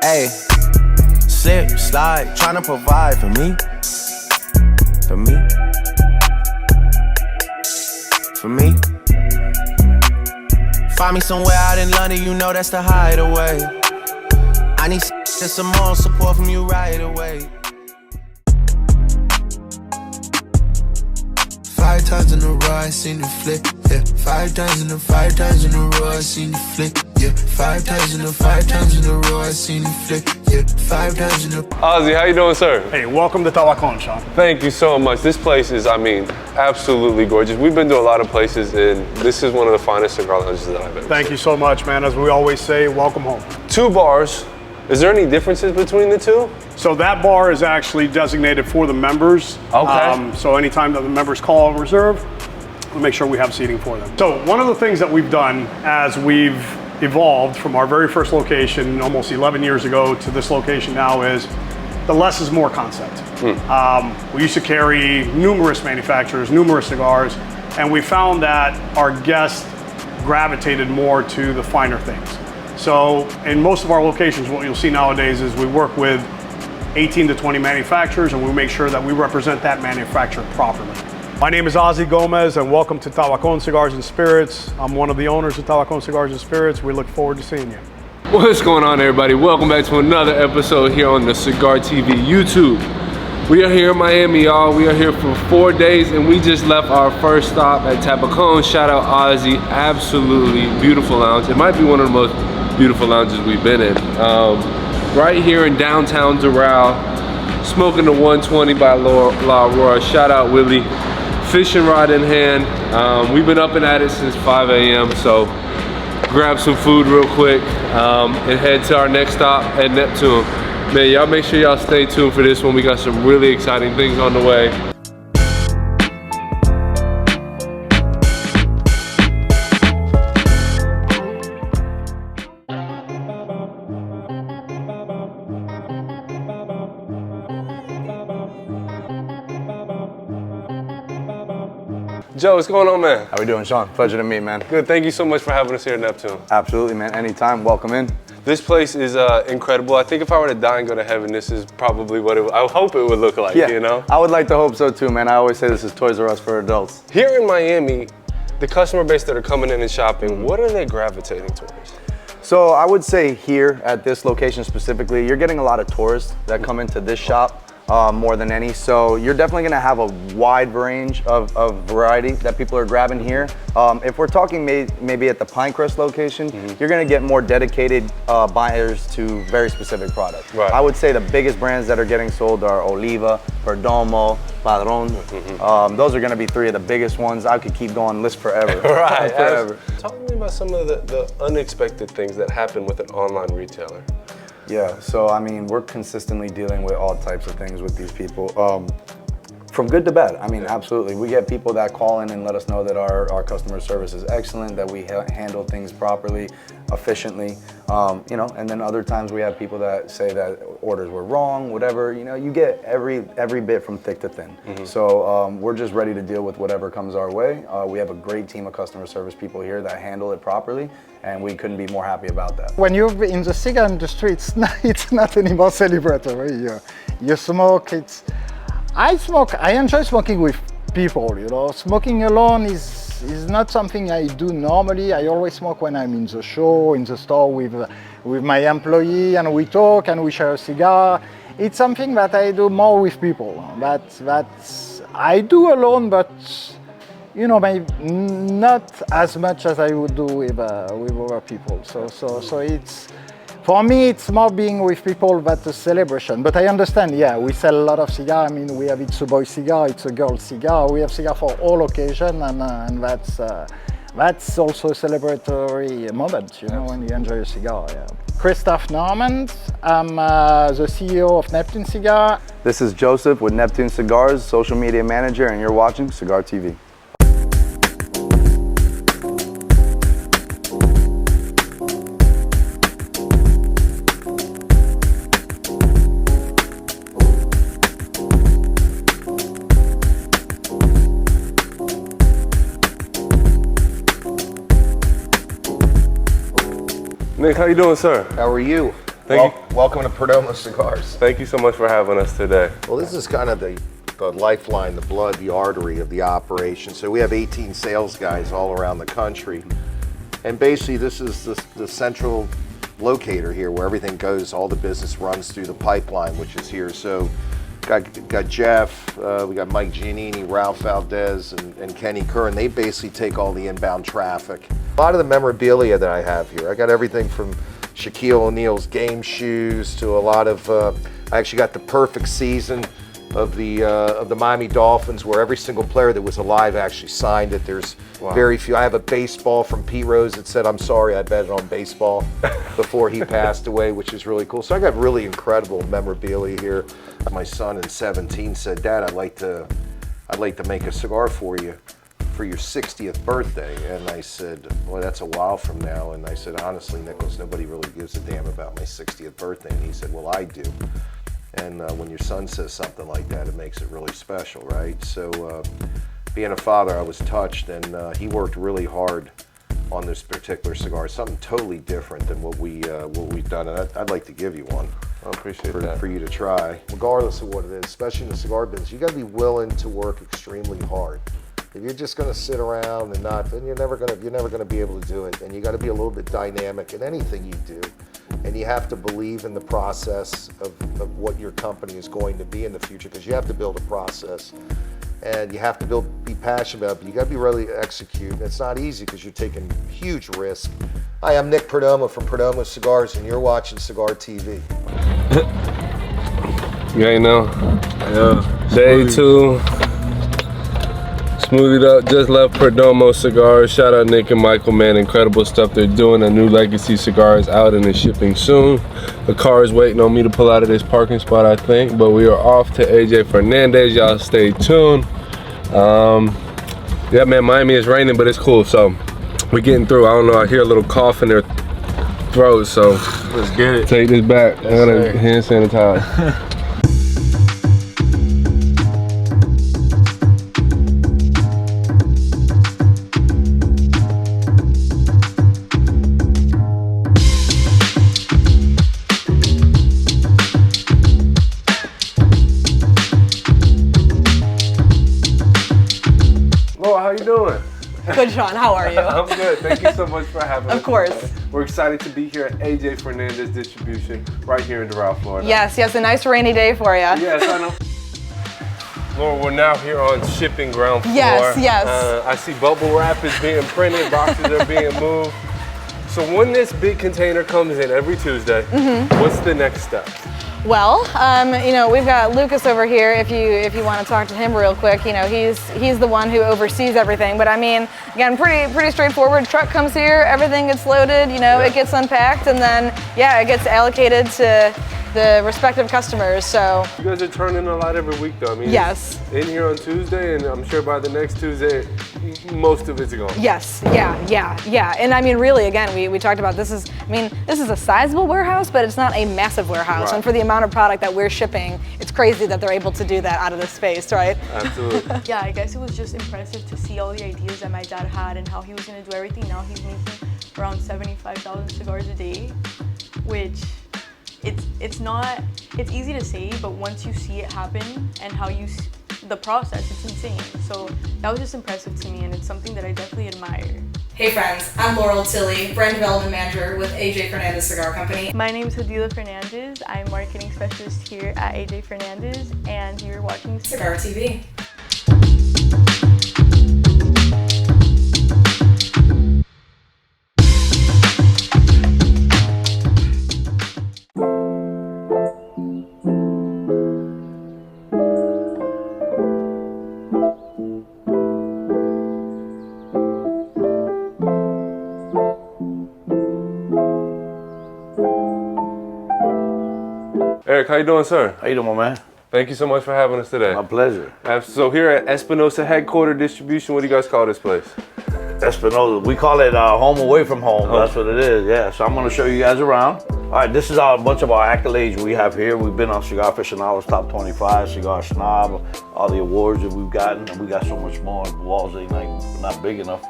Hey, slip, slide, tryna provide for me. For me. For me. Find me somewhere out in London, you know that's the hideaway. I need some more support from you right away. 5 times in a row, I seen you flick, yeah. 5 times in a row, I seen you flick, yeah. 5 times in a row, I seen you flick, yeah. 5 times in a. Ozzy, how you doing, sir? Hey, welcome to Tawakon, Sean. Thank you so much. This place is, I mean, absolutely gorgeous. We've been to a lot of places, and this is one of the finest cigar lounges that I've ever Thank you so much, man. As we always say, welcome home. 2 bars. Is there any differences between the 2? So that bar is actually designated for the members. Okay. So anytime that the members call and reserve, we'll make sure we have seating for them. So one of the things that we've done as we've evolved from our very first location almost 11 years ago to this location now is the less is more concept. We used to carry numerous manufacturers, numerous cigars, and we found that our guests gravitated more to the finer things. So in most of our locations, what you'll see nowadays is we work with 18 to 20 manufacturers, and we make sure that we represent that manufacturer properly. My name is Ozzy Gomez, and welcome to Tawakon Cigars and Spirits. I'm one of the owners of Tawakon Cigars and Spirits. We look forward to seeing you. What's going on, everybody? Welcome back to another episode here on the CigarTV YouTube. We are here in Miami, y'all. We are here for 4 days, and we just left our first stop at Tawakon. Shout out Ozzy, absolutely beautiful lounge. It might be one of the most beautiful lounges we've been in. Right here in downtown Doral, smoking the 120 by La Aurora. Shout out Willie. Fishing rod in hand. We've been up and at it since 5 a.m. So grab some food real quick and head to our next stop at Neptune. Man, y'all make sure y'all stay tuned for this one. We got some really exciting things on the way. Joe, what's going on, man? How we doing, Sean? Pleasure to meet, man. Good, thank you so much for having us here at Neptune. Absolutely, man. Anytime, welcome in. This place is incredible. I think if I were to die and go to heaven, this is probably what I hope it would look like, Yeah, you know? I would like to hope so too, man. I always say this is Toys R Us for adults. Here in Miami, the customer base that are coming in and shopping, what are they gravitating towards? So I would say here at this location specifically, you're getting a lot of tourists that come into this shop. More than any, so you're definitely gonna have a wide range of variety that people are grabbing here. If we're talking maybe at the Pinecrest location, you're gonna get more dedicated buyers to very specific products. Right. I would say the biggest brands that are getting sold are Oliva, Perdomo, Padron. Those are gonna be 3 of the biggest ones. I could keep going, list forever. Right, forever. Talk to me about some of the unexpected things that happen with an online retailer. Yeah, so I mean, we're consistently dealing with all types of things with these people. From good to bad, I mean, absolutely. We get people that call in and let us know that our customer service is excellent, that we handle things properly, efficiently, you know, and then other times we have people that say that orders were wrong, whatever, you know, you get every bit from thick to thin. So we're just ready to deal with whatever comes our way. We have a great team of customer service people here that handle it properly, and we couldn't be more happy about that. When you're in the cigar industry, it's not anymore celebratory. You smoke, I enjoy smoking with people, you know. Smoking alone is not something I do normally. I always smoke when I'm in the show, in the store with my employee, and we talk and we share a cigar. It's something that I do more with people. That I do alone, but you know, maybe not as much as I would do with other people. So it's, for me, it's more being with people than a celebration. But I understand, yeah, we sell a lot of cigar. I mean, we have It's a Boy cigar, It's a Girl cigar. We have cigar for all occasions, and that's also a celebratory moment, you know, when you enjoy a cigar. Yeah. Christophe Normand, I'm the CEO of Neptune Cigar. This is Joseph with Neptune Cigars, social media manager, and you're watching CigarTV. Nick, how you doing, sir? How are you? Thank you. Welcome to Perdomo Cigars. Thank you so much for having us today. Well, this is kind of the lifeline, the blood, the artery of the operation. So we have 18 sales guys all around the country. And basically this is the central locator here where everything goes, all the business runs through the pipeline, which is here. So got Jeff, we got Mike Giannini, Ralph Valdez, and Kenny Kerr, and they basically take all the inbound traffic. A lot of the memorabilia that I have here, I got everything from Shaquille O'Neal's game shoes to a lot of, I actually got the perfect season of the Miami Dolphins where every single player that was alive actually signed it. There's very few. I have a baseball from Pete Rose that said, "I'm sorry, I bet on baseball," before he passed away, which is really cool. So I got really incredible memorabilia here. My son in 17 said, "Dad, I'd like to make a cigar for you for your 60th birthday." And I said, "Well, that's a while from now." And I said, "Honestly, Nicholas, nobody really gives a damn about my 60th birthday." And he said, "Well, I do." And when your son says something like that, it makes it really special, right? So being a father, I was touched, and he worked really hard on this particular cigar, something totally different than what we've done. And I'd like to give you one. I appreciate that. For you to try. Regardless of what it is, especially in the cigar business, you got to be willing to work extremely hard. If you're just going to sit around and not, then you're never going to be able to do it. And you got to be a little bit dynamic in anything you do. And you have to believe in the process of what your company is going to be in the future, because you have to build a process and you have to be passionate about it, but you got to be ready to execute. And it's not easy because you're taking huge risks. Hi, I'm Nick Perdomo from Perdomo Cigars, and you're watching CigarTV. Yeah, you know. Yeah. Day 2. Smoothed up, just left Perdomo Cigars. Shout out Nick and Michael, man, incredible stuff they're doing. A new legacy cigar is out and is shipping soon. The car is waiting on me to pull out of this parking spot, I think, but we are off to AJ Fernandez. Y'all stay tuned. Yeah, man, Miami is raining, but it's cool, so we're getting through. I don't know, I hear a little cough in their throat, so let's get it. Take this back. I gotta hand sanitize. How you doing? Good, Sean. How are you? I'm good. Thank you so much for having us. Of course. We're excited to be here at AJ Fernandez Distribution right here in Doral, Florida. Yes, a nice rainy day for you. Yes, I know. Laura, we're now here on shipping ground floor. Yes. I see bubble wrap is being printed, boxes are being moved. So when this big container comes in every Tuesday, what's the next step? Well, we've got Lucas over here. If you want to talk to him real quick, he's the one who oversees everything. But I mean, again, pretty straightforward. Truck comes here, everything gets loaded. It gets unpacked, and then it gets allocated to the respective customers. So you guys are turning a lot every week, though. I mean, yes. In here on Tuesday, and I'm sure by the next Tuesday, most of it's gone. Yes. Yeah. And I mean, really, again, we talked about this is a sizable warehouse, but it's not a massive warehouse. Right. And for the amount of product that we're shipping, it's crazy that they're able to do that out of this space, right? Absolutely. Yeah, I guess it was just impressive to see all the ideas that my dad had and how he was going to do everything. Now he's making around 75,000 cigars a day, which it's easy to say, but once you see it happen and how the process, it's insane. So that was just impressive to me, and it's something that I definitely admire. Hey friends, I'm Laurel Tilley, Brand Development Manager with AJ Fernandez Cigar Company. My name is Hadila Fernandez. I'm Marketing Specialist here at AJ Fernandez, and you're watching CigarTV. Eric, how you doing, sir? How you doing, my man? Thank you so much for having us today. My pleasure. So here at Espinosa Headquarter Distribution, what do you guys call this place? Espinosa, we call it home away from home. That's what it is, yeah. So I'm gonna show you guys around. All right, this is a bunch of our accolades we have here. We've been on Cigar Aficionado's Top 25, Cigar Snob, all the awards that we've gotten, and we got so much more. The walls ain't not big enough.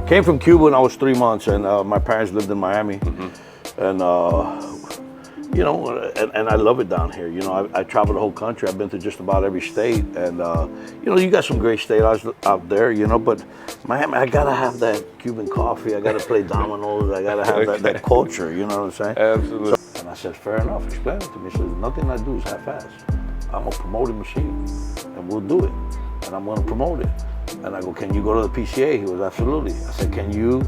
Came from Cuba when I was 3 months, and my parents lived in Miami, and you know, and I love it down here. You know, I travel the whole country. I've been to just about every state, and you know, you got some great states out there. You know, but Miami, I gotta have that Cuban coffee. I gotta play dominoes. I gotta have that culture. You know what I'm saying? Absolutely. So, and I said, fair enough. Explain it to me. He says, nothing I do is half-assed. I'm a promoting machine, and we'll do it, and I'm gonna promote it. And I go, can you go to the PCA? He goes, absolutely. I said, can you?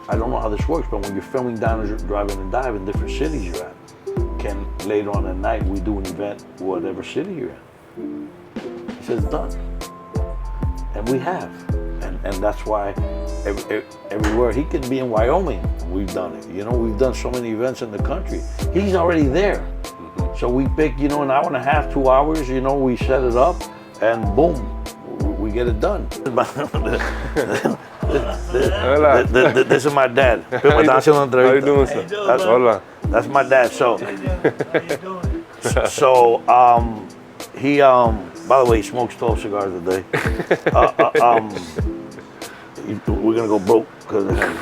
I don't know how this works, but when you're filming Diners, Driving and Dive in different cities you're at, can later on at night we do an event whatever city you're in? He says, done. And we have. And that's why everywhere, he could be in Wyoming, we've done it. You know, we've done so many events in the country. He's already there. So we pick, you know, an hour and a half, 2 hours, you know, we set it up and boom, we get it done. This is my dad. How you doing, sir? Hola. That's my dad. So, he by the way, he smokes 12 cigars a day. We're gonna go broke because of him.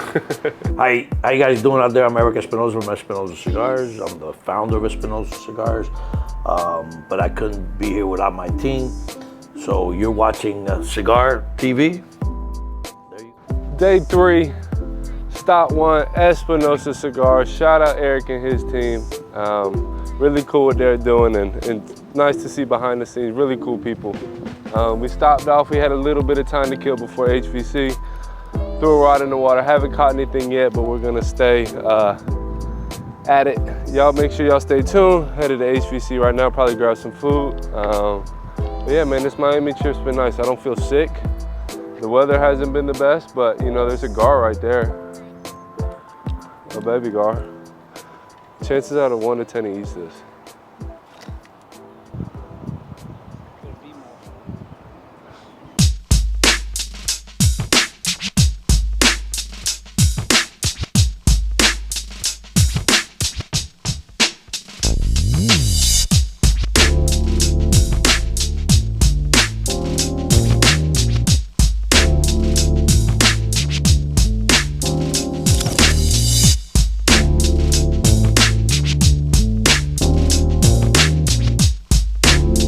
How you guys doing out there? I'm Eric Espinosa from Espinosa Cigars. I'm the founder of Espinosa Cigars, but I couldn't be here without my team. So you're watching CigarTV. Day 3, stop 1, Espinosa Cigars. Shout out Eric and his team. Really cool what they're doing, and nice to see behind the scenes. Really cool people. We stopped off. We had a little bit of time to kill before HVC. Threw a rod in the water. Haven't caught anything yet, but we're gonna stay at it. Y'all make sure y'all stay tuned. Headed to HVC right now. Probably grab some food. But yeah, man, this Miami trip's been nice. I don't feel sick. The weather hasn't been the best, but you know, there's a gar right there. A baby gar. Chances out of 1 to 10 he eats this.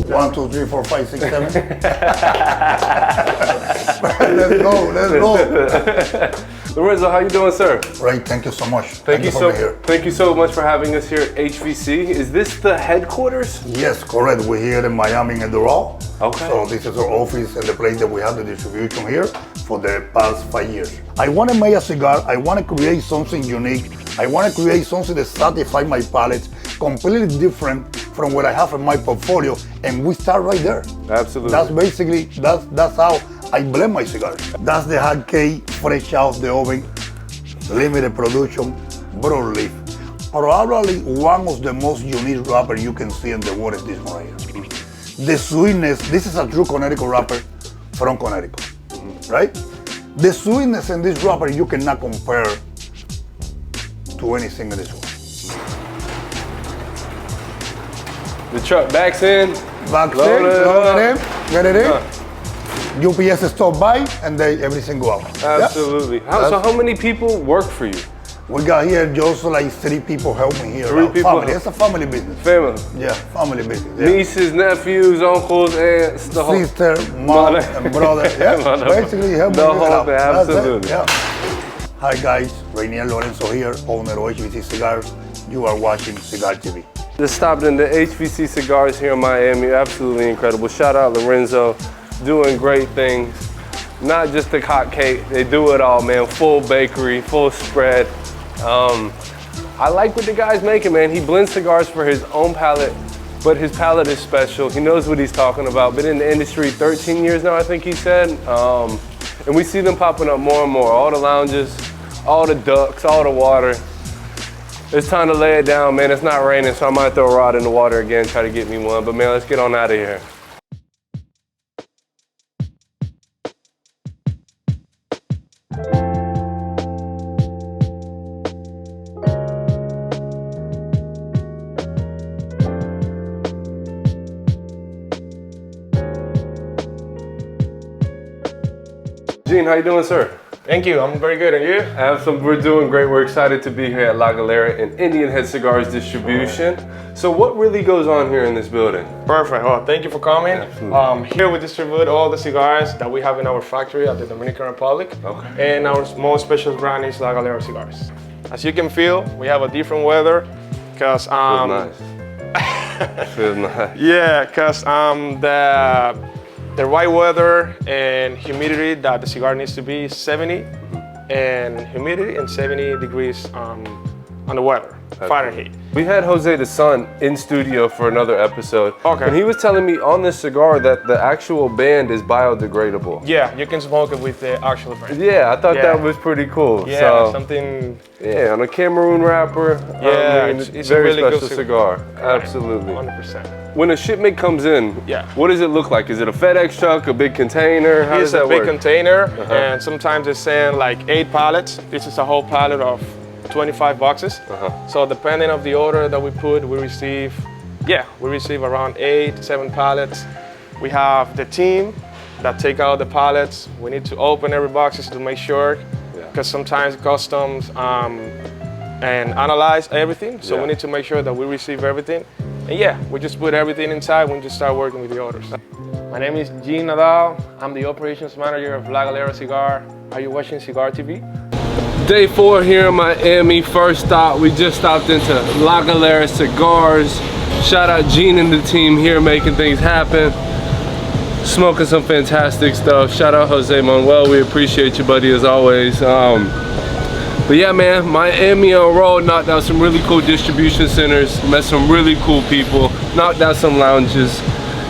One, two, three, four, five, six, seven. Let's go. Lorenzo, how you doing, sir? Right, thank you so much. Thank you so much for having us here at HVC. Is this the headquarters? Yes, correct. We're here in Miami in Unrolled. Okay. So this is our office and the place that we have the distribution here for the past 5 years. I want to make a cigar. I want to create something unique. I want to create something that satisfies my palate, completely different from what I have in my portfolio, and we start right there. Absolutely. That's basically, that's how I blend my cigars. That's the hot cake, fresh out of the oven, limited production, broadleaf. Probably one of the most unique wrappers you can see in the world is this one right here. The sweetness, this is a true Connecticut wrapper from Connecticut, right? The sweetness in this wrapper you cannot compare to anything in this one. The truck backs in. Load it in, get it in. UPS stop by and everything go out. Absolutely. Yeah. So how many people work for you? We got here just like 3 people helping here. 3 people? Family. It's a family business. Family? Yeah, family business. Yeah. Nieces, nephews, uncles, aunts, the whole... Sister, mom, and brother. Yeah, basically helping the you whole out. thing, absolutely. Yeah. Hi guys, Rainier Lorenzo here, owner of HVC Cigars. You are watching CigarTV. Just stopped in the HVC Cigars here in Miami. Absolutely incredible. Shout out Lorenzo, doing great things. Not just the hot cake, they do it all, man. Full bakery, full spread. I like what the guy's making, man. He blends cigars for his own palate, but his palate is special. He knows what he's talking about. Been in the industry 13 years now, I think he said. And we see them popping up more and more. All the lounges, all the ducks, all the water. It's time to lay it down, man. It's not raining, so I might throw a rod in the water again, try to get me one. But man, let's get on out of here. Gene, how you doing, sir? Thank you. I'm very good. And you? We're doing great. We're excited to be here at La Galera in Indian Head Cigars distribution. So what really goes on here in this building? Perfect. Well, thank you for coming. Here we distribute all the cigars that we have in our factory at the Dominican Republic. Okay. And our most special brand is La Galera Cigars. As you can feel, we have a different weather because Feels nice. Feels nice. Yeah, because the right weather and humidity that the cigar needs to be is 70 and humidity and 70 degrees on the weather, Fahrenheit. We had Jose the Sun in studio for another episode. Okay. And he was telling me on this cigar that the actual band is biodegradable. Yeah, you can smoke it with the actual brand. Yeah, I thought that was pretty cool. Yeah, so, something. Yeah, on a Cameroon wrapper. Yeah, I mean, it's very a really special good cigar. Absolutely. 100%. When a shipment comes in, what does it look like? Is it a FedEx truck, a big container? How does that work? It's a big container, and sometimes they send like 8 pallets. This is a whole pallet of 25 boxes. So depending on the order that we put, we receive around 8, 7 pallets. We have the team that take out the pallets. We need to open every boxes to make sure, because sometimes customs and analyze everything. So we need to make sure that we receive everything. And we just put everything inside when we just start working with the orders. My name is Gene Nadal. I'm the operations manager of La Galera Cigar. Are you watching CigarTV? Day 4 here in Miami. First stop, we just stopped into La Galera Cigars. Shout out Gene and the team here making things happen. Smoking some fantastic stuff. Shout out Jose Manuel. We appreciate you, buddy, as always. But yeah, man, Miami Unrolled, knocked out some really cool distribution centers, met some really cool people, knocked out some lounges.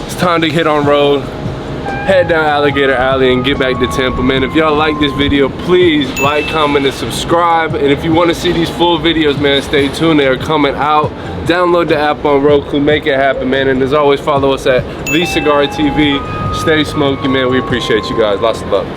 It's time to hit on road, head down Alligator Alley and get back to Tampa, man. If y'all like this video, please like, comment, and subscribe. And if you want to see these full videos, man, stay tuned. They are coming out. Download the app on Roku, make it happen, man. And as always, follow us at CigarTV. Stay smoky, man. We appreciate you guys. Lots of love.